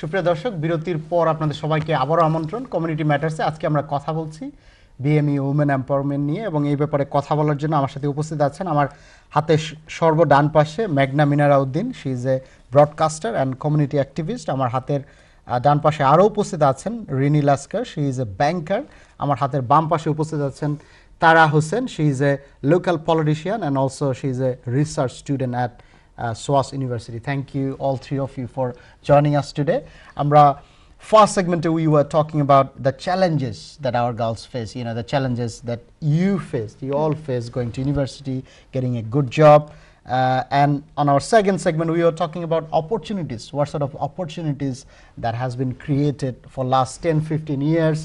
সুপ্রিয় দর্শক, বিরতির পর আপনাদের সবাইকে আবারও আমন্ত্রণ কমিউনিটি ম্যাটার্সে। আজকে আমরা কথা বলছি বিএমই উমেন এম্পাওয়ারমেন্ট নিয়ে, এবং এই ব্যাপারে কথা বলার জন্য আমার সাথে উপস্থিত আছেন আমার হাতে সর্ব ডান পাশে মেঘনা Minara Uddin. She is a broadcaster and community activist. আমার হাতের ডান পাশে আরও উপস্থিত আছেন Rini Lasker, she is a ব্যাংকার। আমার হাতের বাম পাশে উপস্থিত আছেন তারা Hossain, she is a local politician and also she is a research student at SOAS University. Thank you, all three of you, for joining us today. First segment, we were talking about the challenges that our girls face, the challenges that you face, you all face going to university, getting a good job. And on our second segment, we were talking about opportunities, what sort of opportunities that has been created for last 10, 15 years.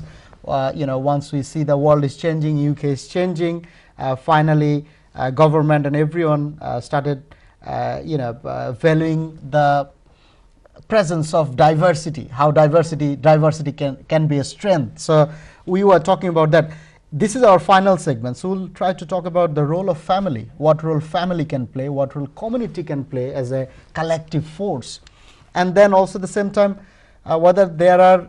Once we see the world is changing, UK is changing, finally, government and everyone started valuing the presence of diversity, how diversity can be a strength. So we were talking about that. This is our final segment, so we'll try to talk about the role of family, what role family can play, what role community can play as a collective force, and then also at the same time whether there are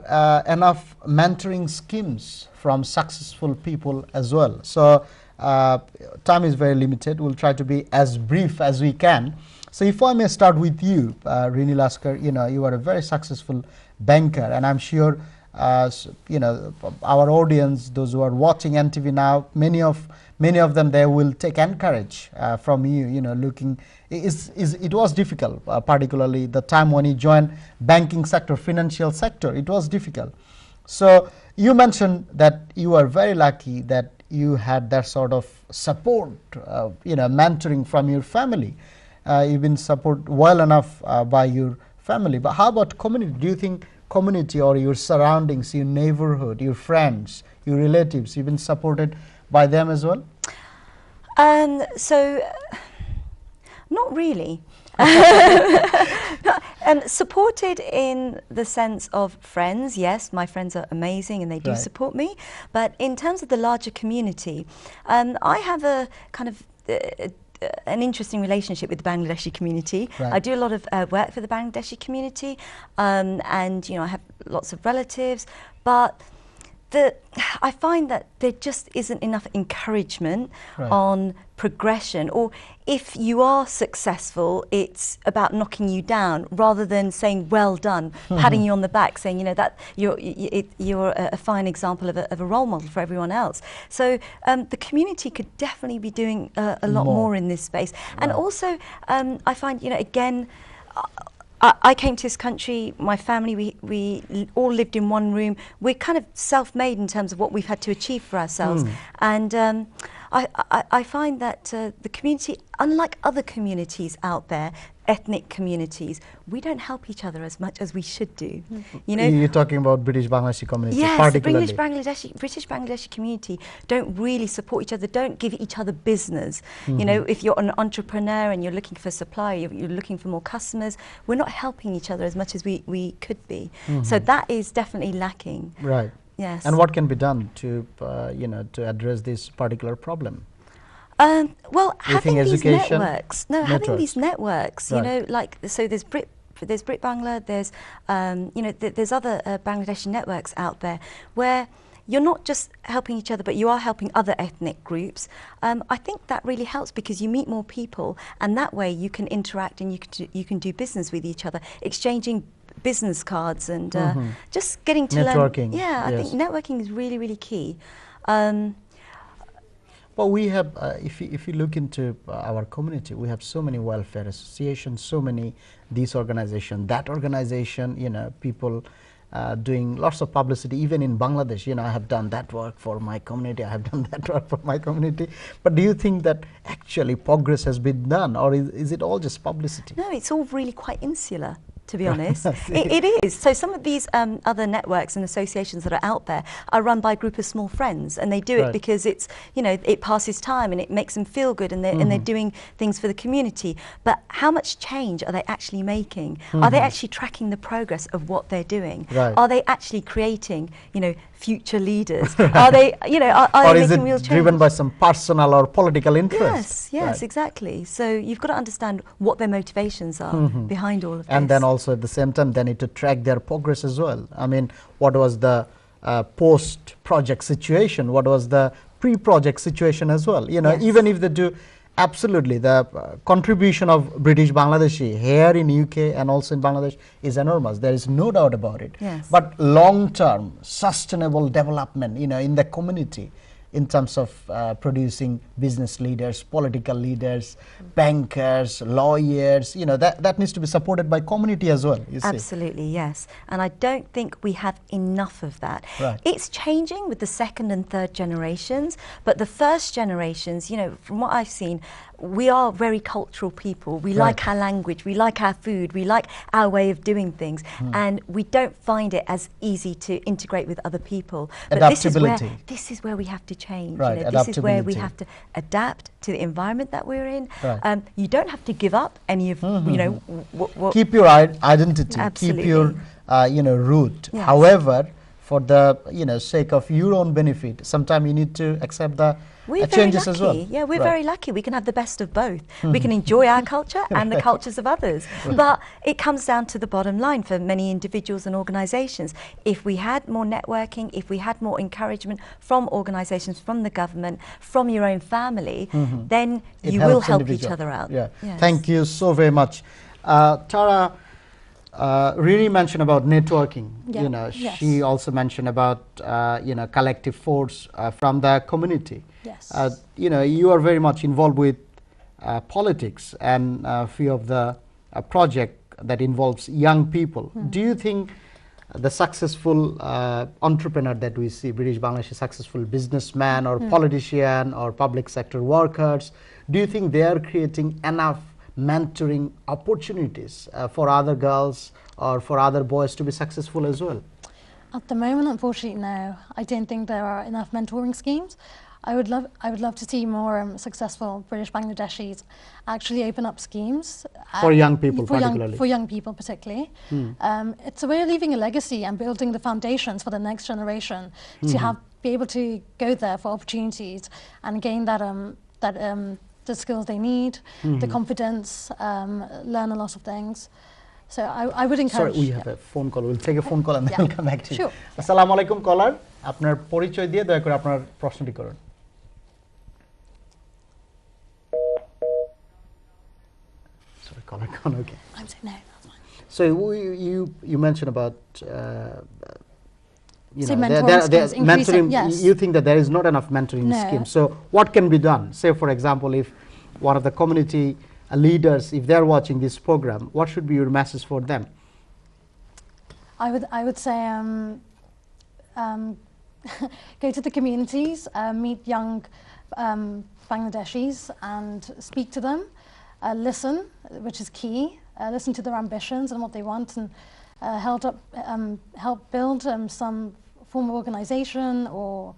enough mentoring schemes from successful people as well. So time is very limited. We'll try to be as brief as we can. So if I may start with you, Rini Laskar, you are a very successful banker, and I'm sure our audience, those who are watching NTV now, many of them, they will take encourage from you. Looking, it was difficult, particularly the time when you joined banking sector, financial sector. It was difficult. So you mentioned that you are very lucky that you had that sort of support, mentoring from your family. You've been supported well enough by your family. But how about community? Do you think community or your surroundings, your neighborhood, your friends, your relatives, you've been supported by them as well? Not really. Supported in the sense of friends, yes, my friends are amazing and they do support me. But in terms of the larger community, I have a kind of an interesting relationship with the Bangladeshi community. I do a lot of work for the Bangladeshi community, and I have lots of relatives, but I find that there just isn't enough encouragement on progression, or if you are successful, it's about knocking you down rather than saying well done, patting you on the back, saying that you're a fine example of a role model for everyone else. So the community could definitely be doing a lot more in this space. And also I find again, I came to this country, my family, we all lived in one room. We're kind of self-made in terms of what we've had to achieve for ourselves. And I find that the community, unlike other communities out there, ethnic communities, we don't help each other as much as we should do. You're talking about British Bangladeshi community, yes, particularly. The British Bangladeshi community don't really support each other, don't give each other business. If you're an entrepreneur and you're looking for supply, you're looking for more customers, we're not helping each other as much as we could be. So that is definitely lacking. Right. Yes. And what can be done to to address this particular problem? Well, having these networks. Having these networks. So there's Brit Bangla. There's there's other Bangladeshi networks out there where you're not just helping each other, but you are helping other ethnic groups. I think that really helps because you meet more people, and that way you can interact and you can do business with each other, exchanging business cards and just getting to networking. Learn. Yeah, I think networking is really, really key. Well, we have, if you look into our community, we have so many welfare associations, so many this organization, that organization, people doing lots of publicity. Even in Bangladesh, I have done that work for my community, I have done that work for my community. But do you think that actually progress has been done, or is it all just publicity? No, it's all really quite insular, to be honest. It is. So some of these other networks and associations that are out there are run by a group of small friends, and they do it because it's, it passes time and it makes them feel good, and they're doing things for the community. But how much change are they actually making? Are they actually tracking the progress of what they're doing? Are they actually creating, future leaders? Are they, you know, are or they is making it real change? driven by some personal or political interest? Yes, Right. exactly. So you've got to understand what their motivations are behind all of this. And then also at the same time, they need to track their progress as well. I mean, what was the post-project situation? What was the pre-project situation as well? You know, Yes. even if they do, absolutely, the contribution of British Bangladeshi here in UK and also in Bangladesh is enormous. There is no doubt about it. Yes. But long-term, sustainable development, you know, in the community, in terms of producing business leaders, political leaders, bankers, lawyers, you know, that needs to be supported by community as well, you see. Absolutely, yes. And I don't think we have enough of that. Right. It's changing with the second and third generations, but the first generations, you know, from what I've seen, we are very cultural people. We Right. like our language, we like our food, we like our way of doing things, and we don't find it as easy to integrate with other people. But Adaptability. this is where we have to change. Right, You know, this is where we adaptability. have to adapt to the environment that we're in. Right. You don't have to give up any of, you know, what Keep your identity, keep your you know, root. Yes. However, for the, you know, sake of your own benefit, sometimes you need to accept the we're very changes lucky. as well. Yeah, we're Right. very lucky. We can have the best of both. We can enjoy our culture and the cultures of others. But it comes down to the bottom line for many individuals and organisations. If we had more networking, if we had more encouragement from organisations, from the government, from your own family, then It you will helps help each individual. other out. Yeah. Yes. Thank you so very much. Tara really mentioned about networking. Yeah. You know, Yes. she also mentioned about you know, collective force from the community. Yes. You know, you are very much involved with politics and a few of the project that involves young people. Do you think the successful entrepreneur that we see, British Bangladeshi successful businessman or politician or public sector workers, do you think they are creating enough mentoring opportunities for other girls or for other boys to be successful as well? At the moment, unfortunately, no. I don't think there are enough mentoring schemes. I would love to see more successful British Bangladeshis actually open up schemes For young people for particularly. for young people particularly. It's a way of leaving a legacy and building the foundations for the next generation to be able to go there for opportunities and gain the skills they need, the confidence, learn a lot of things. So I would encourage. Sorry, we have a phone call. We'll take a phone call and then Yeah. we'll come back to you. Sure. Assalamu alaikum caller. আপনার পরিচয় দিয়ে দয়া করে আপনার প্রশ্নটি করুন। Sorry, caller gone. Okay. I'm saying no, that's fine. So you mentioned about you So know, mentoring schemes, increasing- mentoring. yes. You think that there is not enough mentoring No. schemes. So what can be done? Say, for example, if one of the community leaders, if they are watching this program, what should be your message for them? I would say go to the communities, meet young Bangladeshis and speak to them, listen, which is key, listen to their ambitions and what they want, and help build some form of organisation or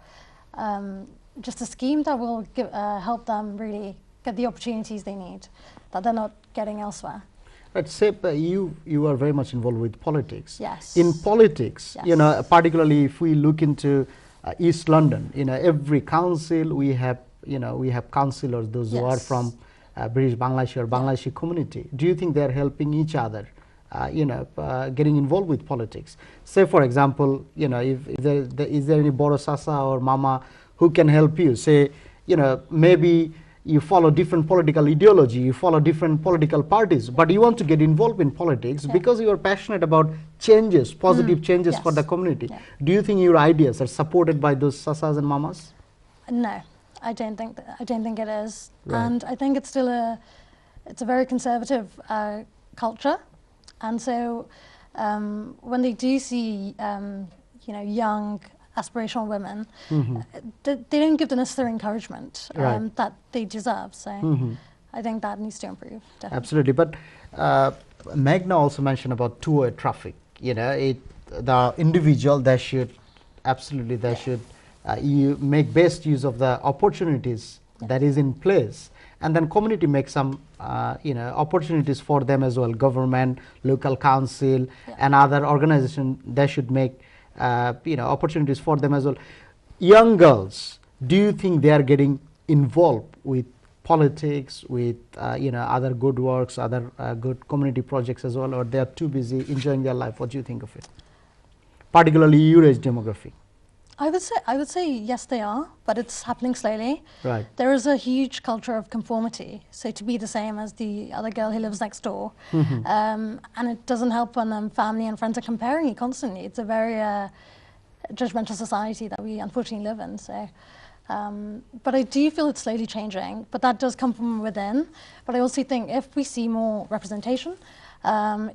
just a scheme that will help them really get the opportunities they need that they're not getting elsewhere. Let's say you are very much involved with politics. Yes. In politics, you Yes. know, particularly if we look into East London, you know, every council we have councillors, those who are Yes. from British Bangladeshi or Bangladeshi community. Do you think they are helping each other, getting involved with politics? Say, for example, you know, if is there any Boro Sasa or Mama who can help you? Say, you know, maybe you follow different political ideology, you follow different political parties, but you want to get involved in politics because you are passionate about changes, positive changes for Yes. the community. Yeah. Do you think your ideas are supported by those Sasas and Mamas? No, I don't think it is, Right. and I think it's still a very conservative culture, and so when they do see young aspirational women, they don't give the necessary encouragement Right. that they deserve. So I think that needs to improve. Definitely. Absolutely, but Meghna also mentioned about two-way traffic. You know, the individual they should you make best use of the opportunities that is in place, and then community make some opportunities for them as well. Government, local council, and other organization, they should make opportunities for them as well. Young girls, do you think they are getting involved with politics, with other good works, other good community projects as well, or they are too busy enjoying their life? What do you think of it? Particularly your age demographic. I would say yes, they are, but it's happening slowly. Right. There is a huge culture of conformity, so to be the same as the other girl who lives next door, and it doesn't help when family and friends are comparing you constantly. It's a very judgmental society that we unfortunately live in. So, but I do feel it's slowly changing, but that does come from within. But I also think if we see more representation,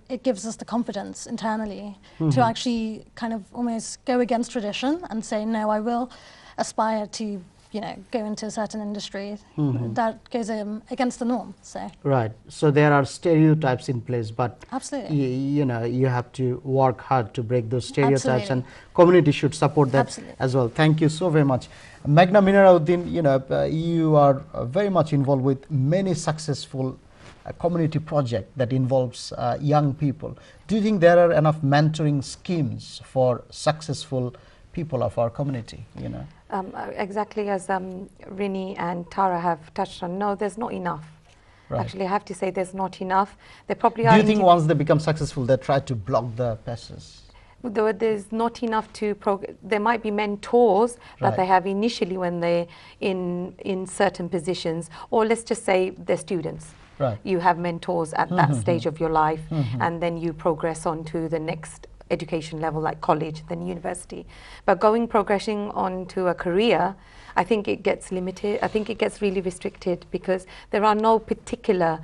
it gives us the confidence internally to actually kind of almost go against tradition and say, no, I will aspire to, go into a certain industry that goes against the norm. So right. So there are stereotypes in place, but absolutely, you have to work hard to break those stereotypes, Absolutely. and community should support that Absolutely. as well. Thank you so very much. Magna Minarauddin, you are very much involved with many successful community project that involves young people. Do you think there are enough mentoring schemes for successful people of our community? Exactly as Rini and Tara have touched on, no, there's not enough. Right. Actually, I have to say there's not enough. There probably Do are. you think once they become successful, they try to block the passes? There's not enough to there might be mentors that Right. they have initially when they're in certain positions, or let's just say they're students. Right. You have mentors at that stage of your life, and then you progress on to the next education level like college, then university. But progressing on to a career, I think it gets limited. I think it gets really restricted because there are no particular,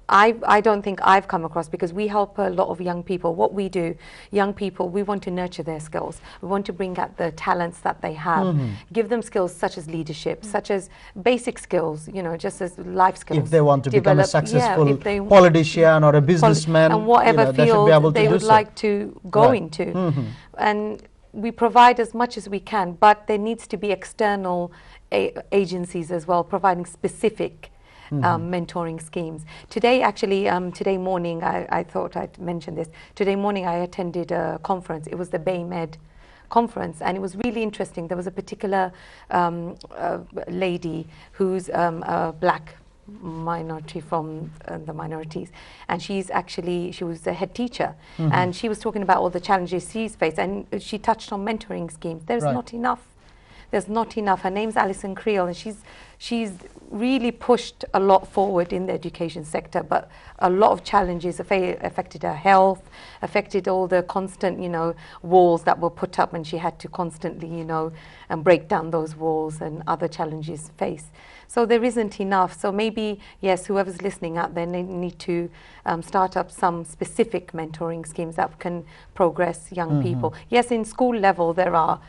I don't think I've come across, because we help a lot of young people. What we do, young people, we want to nurture their skills. We want to bring out the talents that they have, give them skills such as leadership, such as basic skills, just as life skills. If they want to become a successful if they politician or a businessman, and whatever they should be able field to they do would so. like to go Right. into. And we provide as much as we can, but there needs to be external agencies as well, providing specific mentoring schemes. Today, actually, today morning, I thought I'd mention this. Today morning, I attended a conference. It was the BAME conference, and it was really interesting. There was a particular lady who's a black minority from the minorities, and she was a head teacher, and she was talking about all the challenges she's faced, and she touched on mentoring schemes. There's Right. not enough. There's not enough. Her name's Alison Creel, and she's really pushed a lot forward in the education sector, but a lot of challenges affected her health, affected all the constant, walls that were put up, and she had to constantly, and break down those walls, and other challenges faced. So there isn't enough. So maybe, yes, whoever's listening out there, they need to start up some specific mentoring schemes that can progress young people. Yes, in school level, there are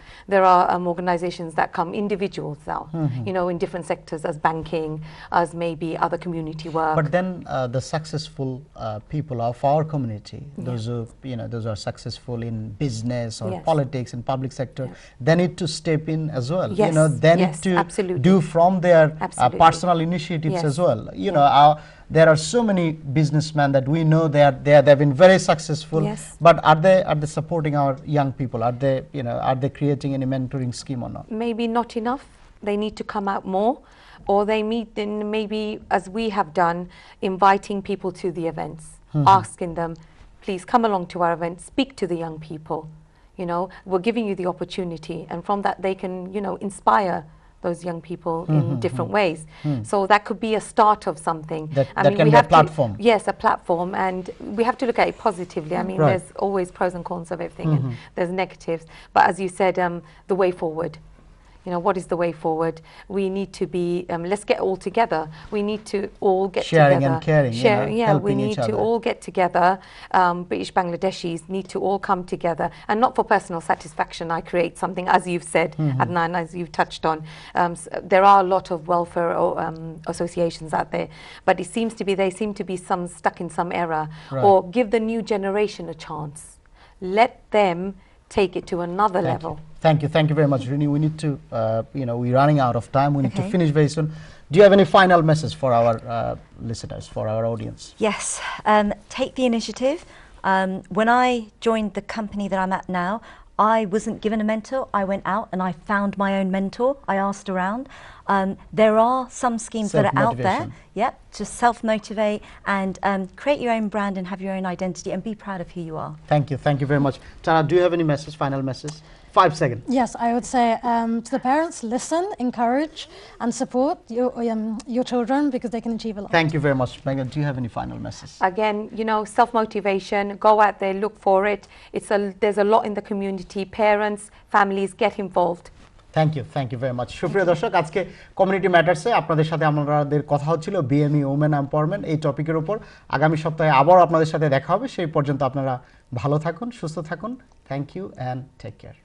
organizations that come, individuals now, in different sectors, as banking, as maybe other community work. But then the successful people of our community, those who those are successful in business or Yes. politics in public sector, they need to step in as well. Yes, They need yes, to absolutely. do from their Absolutely. personal initiatives Yes. as well. There are so many businessmen that we know they've been very successful. Yes. But are they supporting our young people? Are they creating any mentoring scheme or not? Maybe not enough. They need to come out more, or they meet in, maybe as we have done, inviting people to the events, asking them, please come along to our event, speak to the young people. We're giving you the opportunity, and from that they can, inspire those young people in different ways. So that could be a start of something. That can be a platform. Yes, a platform, and we have to look at it positively. I mean, Right. there's always pros and cons of everything, and there's negatives. But as you said, the way forward. What is the way forward? We need to be, let's get all together. We need to all get Sharing together. and caring, Sharing, we helping need each to other. all get together. British Bangladeshis need to all come together, and not for personal satisfaction. I create something, as you've said, Adnan, as you've touched on. There are a lot of welfare associations out there, but they seem to be some stuck in some era. Right. Or give the new generation a chance. Let them take it to another level. Thank you very much, Rini. We need to, we're running out of time. We need to Okay. finish very soon. Do you have any final message for our listeners, for our audience? Yes, take the initiative. When I joined the company that I'm at now, I wasn't given a mentor. I went out and I found my own mentor. I asked around. There are some schemes that are out there. Yep, just self-motivate and create your own brand and have your own identity and be proud of who you are. Thank you very much. Tara, do you have any message, final message? 5 seconds. Yes, I would say to the parents, listen, encourage, and support your children because they can achieve a lot. Thank you very much. Megan, do you have any final message? Again, you know, self-motivation, go out there, look for it. There's a lot in the community. Parents, families, get involved. Thank you very much. সুপ্রিয় দর্শক, আজকে community ম্যাটার্সে আপনাদের সাথে আমাদের কথা হচ্ছিল BME women empowerment এই টপিকের উপর। আগামী সপ্তাহে আবার আপনাদের সাথে দেখা হবে। সেই পর্যন্ত আপনারা ভালো থাকুন, সুস্থ থাকুন। Thank you and take care.